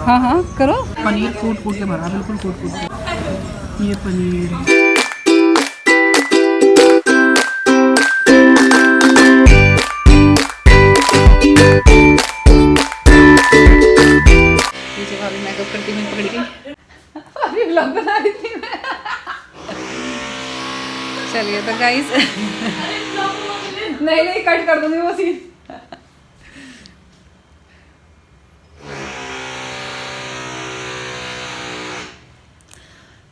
हाँ हाँ करो। पनीर कूट कूट के भरा, बिल्कुल कूट कूट के। ये पनीर भाभी मेकअप करती हुई पकड़ गई। अभी व्लॉग बना रही थी मैं। चलिए तो गाइस नहीं कट कर दूंगी वो सीन।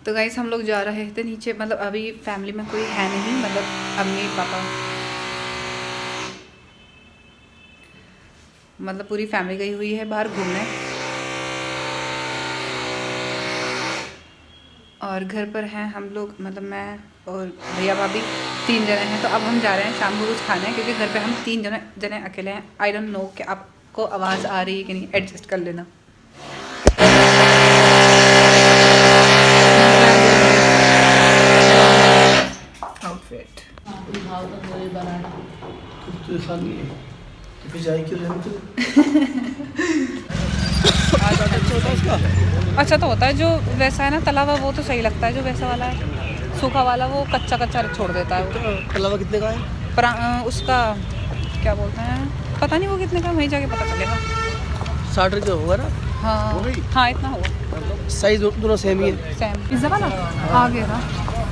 तो गाइस हम लोग जा रहे थे नीचे, मतलब अभी फैमिली में कोई है नहीं, मतलब अम्मी पापा, मतलब पूरी फैमिली गई हुई है बाहर घूमने, और घर पर हैं हम लोग, मतलब मैं और भैया भाभी 3 जने हैं। तो अब हम जा रहे हैं शाम को कुछ खाने, क्योंकि घर पे हम 3 जने अकेले हैं। आई डोंट नो कि आपको आवाज़ आ रही है कि नहीं, एडजस्ट कर लेना। आउटफिट अच्छा तो होता है जो वैसा है ना तला हुआ, वो तो सही लगता है। जो वैसा वाला है सूखा वाला, वो कच्चा कच्चा छोड़ देता है। तला हुआ कितने का है? उसका क्या बोलते हैं, पता नहीं वो कितने का, वहीं जाके पता चलेगा। 60 रुपये होगा ना? हाँ हाँ इतना होगा। साइज दोनों सेम ही है। सेम। पिज़्ज़ा वाला आ गया था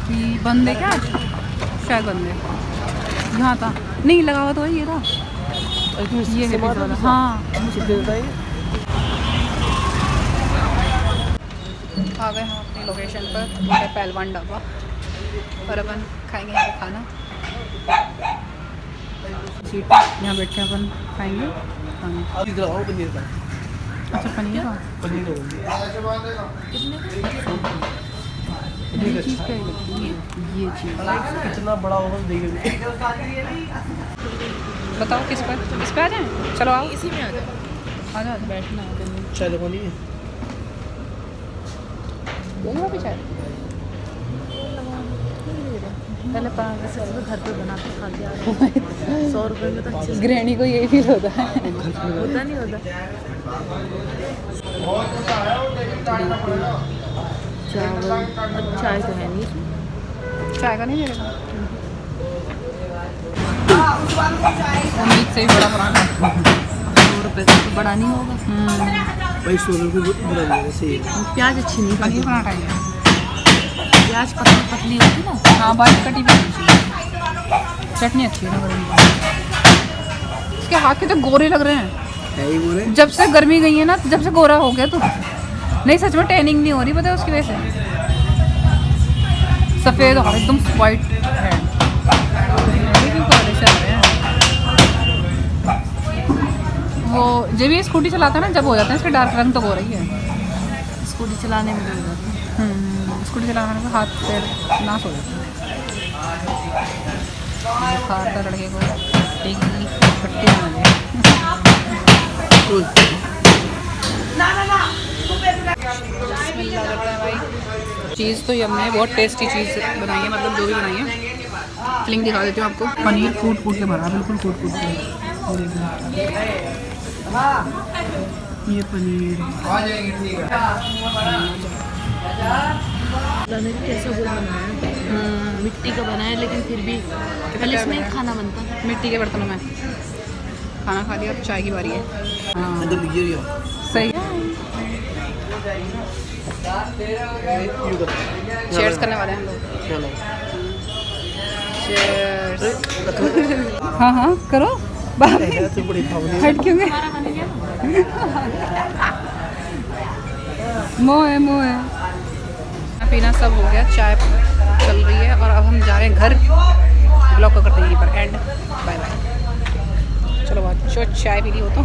कि बंद है क्या आज? शायद बंद है। यहाँ था नहीं लगा हुआ, तो ये था, ये है पिज़्ज़ा वाला। हाँ आ गए हम अपनी लोकेशन पर, है पहलवान ढाबा, और अपन खाएंगे यहाँ पे खाना। सीट यहाँ बैठ के अपन खाएंगे खाना। अच्छा पनीर का ये चीज़ क्या लगती है? ये चीज़ कितना बड़ा होगा देखिए। बताओ किस पे आ जाएं? चलो आओ इसी में आ जाओ, आ जाओ बैठना है। चाय लगवानी है? चाय पहले 5 रुपये घर पे बना के खा लिया। 100 रुपये में तो अच्छे गृहिणी को यही फील होता है। होता नहीं होता। चावल चाय तो है नहीं, चाय का नहीं मिलेगा। उम्मीद से ही बड़ा पराठा 2 रुपये का तो बड़ा नहीं होगा। भाई 100 रुपये बड़ा नहीं है, सही है। प्याज अच्छी नहीं पनीर पड़ी, पराठा ही है। प्याज पतली पतली होती ना। हाँ बारीक कटी भी अच्छी है। चटनी अच्छी है ना बड़ी। इसके हाथ के तो गोरे लग रहे हैं। है ही बोले। जब से गर्मी गई है ना, जब से गोरा हो गया तू। नहीं सच में टैनिंग नहीं हो रही, पता है उसकी वजह से। सफ़ेद और एकदम वाइट है। वो जब भी स्कूटी चलाता है ना, जब हो जाता है इसका डार्क रंग तो हो रही है। स्कूटी चलाने में हो जाता है। स्कूटी चलाने में हाथ पैर नाश हो जाता है। बुखार था लड़के को, एक पट्टी बना दी। भाई चीज़ तो यम है, बहुत टेस्टी चीज़ बनाई है, मतलब जो भी बनाई है। फिलिंग दिखा देती हूँ आपको। पनीर कूट कूट के भरा, बिल्कुल कूट कूट के। ये पनीर कैसा वो बनाया, मिट्टी का बनाया, लेकिन फिर भी पहले इसमें खाना बनता है। मिट्टी के बर्तनों में खाना खा लिया, अब चाय की बारी है। हाँ सही। शेयर्स करने वाले हैं हम लोग। शेयर्स। हाँ हाँ करो। हट क्यों गए? मोह है पीना सब हो गया, चाय चल रही है, और अब हम जा रहे हैं घर। ब्लॉग को करते हैं यहीं पर एंड। Bye bye. चलो बहुत चाय पी ली हो तो।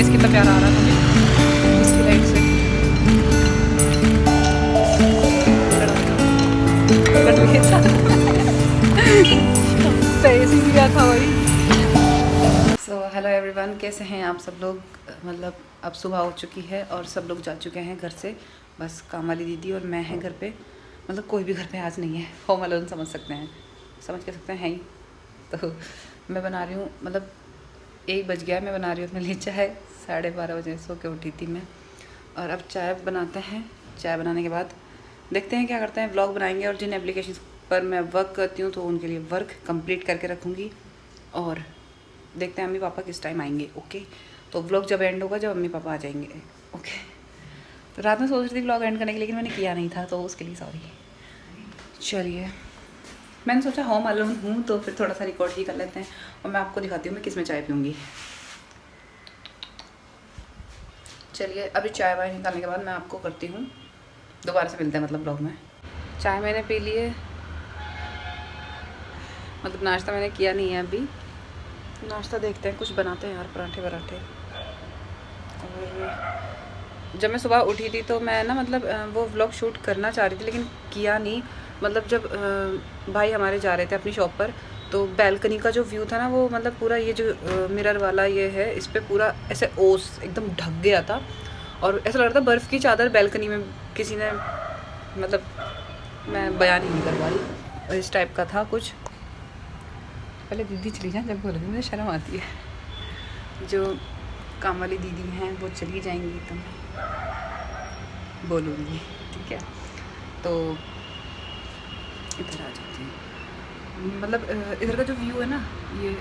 कितना प्यारा आ रहा था इसकी लाइट से। सही सी गया था वही। हेलो एवरीवन, कैसे हैं आप सब लोग। मतलब अब सुबह हो चुकी है और सब लोग जा चुके हैं घर से, बस काम वाली दीदी और मैं हैं घर पे। मतलब कोई भी घर पे आज नहीं है, होम अलोन समझ सकते हैं, समझ के सकते हैं ही। तो मैं बना रही हूँ, मतलब 1 बज गया, मैं बना रही हूँ अपने लिए चाय। 12:30 बजे सो के उठी थी मैं, और अब चाय बनाते हैं। चाय बनाने के बाद देखते हैं क्या करते हैं, व्लॉग बनाएंगे। और जिन एप्लीकेशन पर मैं वर्क करती हूँ तो उनके लिए वर्क कंप्लीट करके रखूँगी, और देखते हैं मम्मी पापा किस टाइम आएंगे। ओके, तो व्लॉग जब एंड होगा, जब मम्मी पापा आ जाएंगे। ओके, तो रात में सोच रही थी व्लॉग एंड करने के, लेकिन मैंने किया नहीं था, तो उसके लिए सॉरी। चलिए, मैंने सोचा होम अलोन हूँ तो फिर थोड़ा सा रिकॉर्ड ही कर लेते हैं, और मैं आपको दिखाती हूँ मैं किस में चाय पीऊँगी। चलिए, अभी चाय वाय निकालने के बाद मैं आपको करती हूँ, दोबारा से मिलते हैं मतलब ब्लॉग में। चाय मैंने पी ली है, मतलब नाश्ता मैंने किया नहीं है अभी। नाश्ता देखते हैं, कुछ बनाते हैं यार, पराठे वराठे। और जब मैं सुबह उठी थी तो मैं ना मतलब वो व्लॉग शूट करना चाह रही थी, लेकिन किया नहीं। मतलब जब भाई हमारे जा रहे थे अपनी शॉप पर, तो बैल्कनी का जो व्यू था ना, वो मतलब पूरा ये जो मिरर वाला ये है, इस पर पूरा ऐसे ओस एकदम ढक गया था, और ऐसा लग रहा था बर्फ़ की चादर बैल्कनी में किसी ने, मतलब मैं बयान ही नहीं कर पा रही, इस टाइप का था कुछ। पहले दीदी चली जाए, जब बोलोगी मुझे शर्म आती है। जो काम वाली दीदी हैं वो चली जाएंगी तो मैं बोलूँगी, ठीक है। तो इधर आ जाती हूँ, मतलब इधर का जो व्यू है ना, ये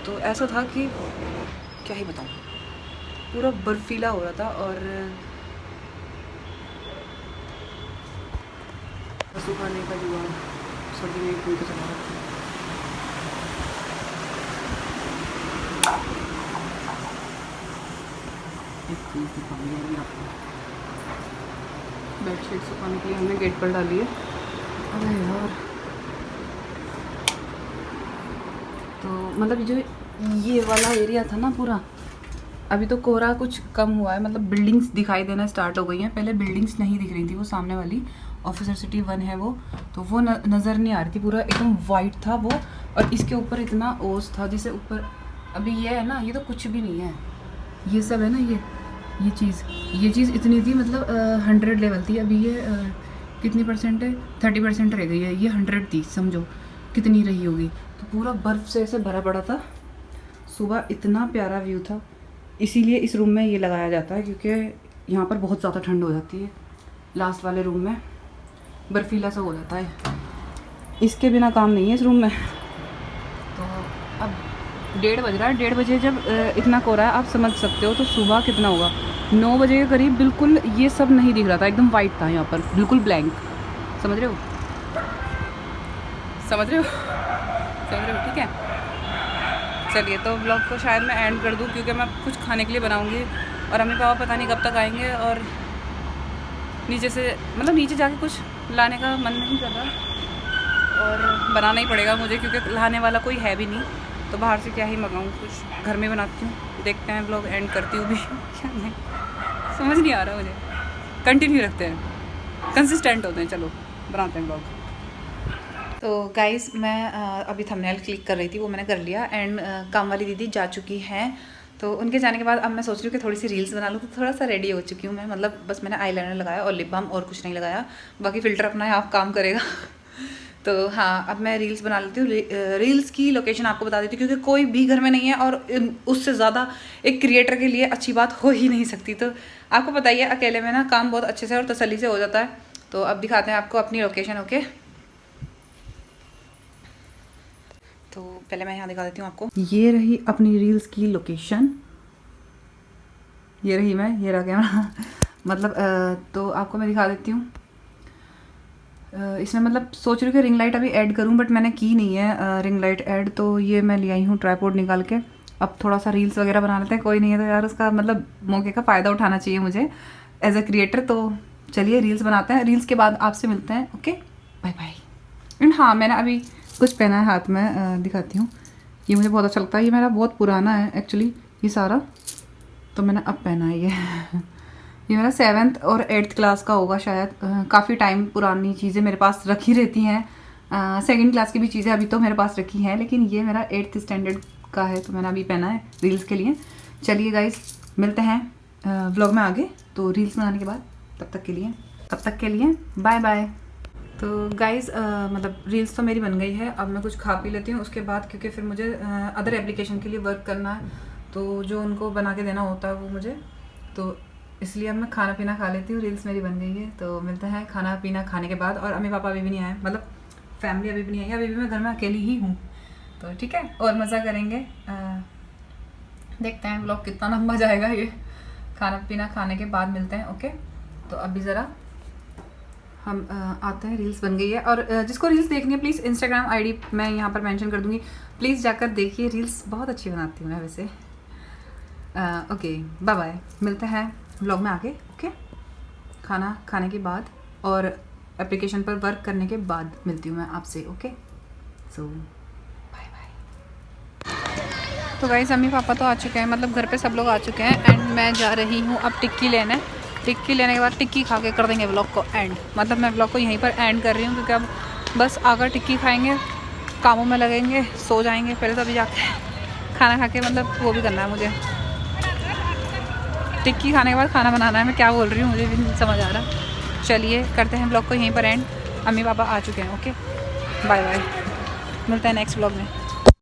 तो ऐसा था कि क्या ही बताऊँ, पूरा बर्फीला हो रहा था। और सुखाने का जुगाड़ सर्दी में कोई तो चला रहा था। एक चीज़ दिखाऊंगी अभी आपको, बेडशीट सुखाने के लिए हमने गेट पर डाली है। अरे यार, तो मतलब जो ये वाला एरिया था ना पूरा, अभी तो कोहरा कुछ कम हुआ है, मतलब बिल्डिंग्स दिखाई देना स्टार्ट हो गई हैं। पहले बिल्डिंग्स नहीं दिख रही थी, वो सामने वाली ऑफिसर सिटी 1 है वो, तो वो नज़र नहीं आ रही थी, पूरा एकदम वाइट था वो। और इसके ऊपर इतना ओस था, जैसे ऊपर अभी ये है ना, ये तो कुछ भी नहीं है, ये सब है ना, ये चीज़ इतनी थी, मतलब 100 लेवल थी। अभी ये कितनी परसेंट है, 30% रह गई है, ये 100 थी, समझो कितनी रही होगी। तो पूरा बर्फ़ से ऐसे भरा पड़ा था। सुबह इतना प्यारा व्यू था, इसीलिए इस रूम में ये लगाया जाता है, क्योंकि यहाँ पर बहुत ज़्यादा ठंड हो जाती है। लास्ट वाले रूम में बर्फीला सा हो जाता है, इसके बिना काम नहीं है इस रूम में। तो अब 1:30 बज रहा है, 1:30 बजे जब इतना कोहरा है, आप समझ सकते हो तो सुबह कितना होगा। 9 बजे के करीब बिल्कुल ये सब नहीं दिख रहा था, एकदम वाइट था यहाँ पर, बिल्कुल ब्लैंक। समझ रहे हो, ठीक है। चलिए, तो व्लॉग को शायद मैं एंड कर दूँ, क्योंकि मैं कुछ खाने के लिए बनाऊँगी, और मम्मी पापा पता नहीं कब तक आएंगे, और नीचे से मतलब नीचे जाके कुछ लाने का मन नहीं कर रहा, और बनाना ही पड़ेगा मुझे, क्योंकि लाने वाला कोई है भी नहीं। तो बाहर से क्या ही मंगाऊँ, कुछ घर में बनाती हूँ। देखते हैं, व्लॉग एंड करती हूँ भी क्या नहीं, समझ नहीं आ रहा मुझे। कंटिन्यू रखते हैं, कंसिस्टेंट होते हैं, चलो बनाते हैं व्लॉग। तो गाइस, मैं अभी थंबनेल क्लिक कर रही थी, वो मैंने कर लिया। एंड काम वाली दीदी जा चुकी हैं, तो उनके जाने के बाद अब मैं सोच रही हूँ कि थोड़ी सी रील्स बना लूँ। तो थोड़ा सा रेडी हो चुकी हूँ मैं, मतलब बस मैंने आईलाइनर लगाया और लिप बाम, और कुछ नहीं लगाया, बाकी फ़िल्टर अपना आप काम करेगा। तो हाँ, अब मैं रील्स बना लेती हूँ। रील्स की लोकेशन आपको बता देती हूँ, क्योंकि कोई भी घर में नहीं है, और उससे ज़्यादा एक क्रिएटर के लिए अच्छी बात हो ही नहीं सकती। तो आपको पता ही है, अकेले में ना काम बहुत अच्छे से और तसल्ली से हो जाता है। तो अब दिखाते हैं आपको अपनी लोकेशन। ओके, तो पहले मैं यहाँ दिखा देती हूँ आपको। ये रही अपनी रील्स की लोकेशन, ये रही मैं, ये रहा कैमरा। मतलब तो आपको मैं दिखा देती हूँ। इसमें मतलब सोच रही हूँ कि रिंग लाइट अभी ऐड करूँ, बट मैंने की नहीं है रिंग लाइट ऐड। तो ये मैं ले आई हूँ ट्राइपॉड निकाल के। अब थोड़ा सा रील्स वगैरह बना लेते हैं, कोई नहीं है तो यार उसका मतलब मौके का फ़ायदा उठाना चाहिए मुझे एज अ क्रिएटर। तो चलिए रील्स बनाते हैं, रील्स के बाद आपसे मिलते हैं। Okay, bye bye. एंड हाँ, मैंने अभी कुछ पहना है हाथ में, दिखाती हूँ। ये मुझे बहुत अच्छा लगता है, ये मेरा बहुत पुराना है एक्चुअली ये सारा, तो मैंने अब पहना है ये मेरा 7th और 8th क्लास का होगा शायद। काफ़ी टाइम पुरानी चीज़ें मेरे पास रखी रहती हैं। 2nd क्लास की भी चीज़ें अभी तो मेरे पास रखी हैं, लेकिन ये मेरा 8th स्टैंडर्ड का है तो मैंने अभी पहना है रील्स के लिए। चलिए गाइस मिलते हैं व्लॉग में आगे, तो रील्स बनाने के बाद। तब तक के लिए बाय बाय। तो गाइस मतलब रील्स तो मेरी बन गई है, अब मैं कुछ खा पी लेती हूँ उसके बाद, क्योंकि फिर मुझे अदर एप्लीकेशन के लिए वर्क करना है, तो जो उनको बना के देना होता है वो मुझे, तो इसलिए अब मैं खाना पीना खा लेती हूँ। रील्स मेरी बन गई है, तो मिलते हैं खाना पीना खाने के बाद। और अम्मी पापा अभी भी नहीं आए, मतलब फैमिली अभी भी नहीं आई, अभी भी मैं घर में अकेली ही हूँ, तो ठीक है और मज़ा करेंगे। देखते हैं व्लॉग कितना लंबा जाएगा ये। खाना पीना खाने के बाद मिलते हैं, ओके। तो अभी ज़रा हम आते हैं। रील्स बन गई है, और जिसको रील्स देखनी है प्लीज़ इंस्टाग्राम आईडी मैं यहाँ पर मेंशन कर दूँगी, प्लीज़ जाकर देखिए। रील्स बहुत अच्छी बनाती हूँ मैं वैसे। ओके बाय बाय, मिलते हैं व्लॉग में आगे, ओके। खाना खाने के बाद और एप्लीकेशन पर वर्क करने के बाद मिलती हूँ मैं आपसे, ओके। सो बाय बाय। तो गाइस अम्मी पापा तो आ चुके हैं, मतलब घर पे सब लोग आ चुके हैं, एंड मैं जा रही हूँ अब टिक्की लेने। टिक्की लेने के बाद टिक्की खा के कर देंगे व्लॉग को एंड, मतलब मैं व्लॉग को यहीं पर एंड कर रही हूँ, क्योंकि अब बस आकर टिक्की खाएंगे, कामों में लगेंगे, सो जाएंगे। पहले तो अभी जाके खाना खा के मतलब वो भी करना है मुझे, टिक्की खाने के बाद खाना बनाना है। मैं क्या बोल रही हूँ मुझे भी नहीं समझ आ रहा। चलिए करते हैं व्लॉग को यहीं पर एंड। अम्मी पापा आ चुके हैं, ओके बाय बाय, मिलते हैं नेक्स्ट व्लॉग में।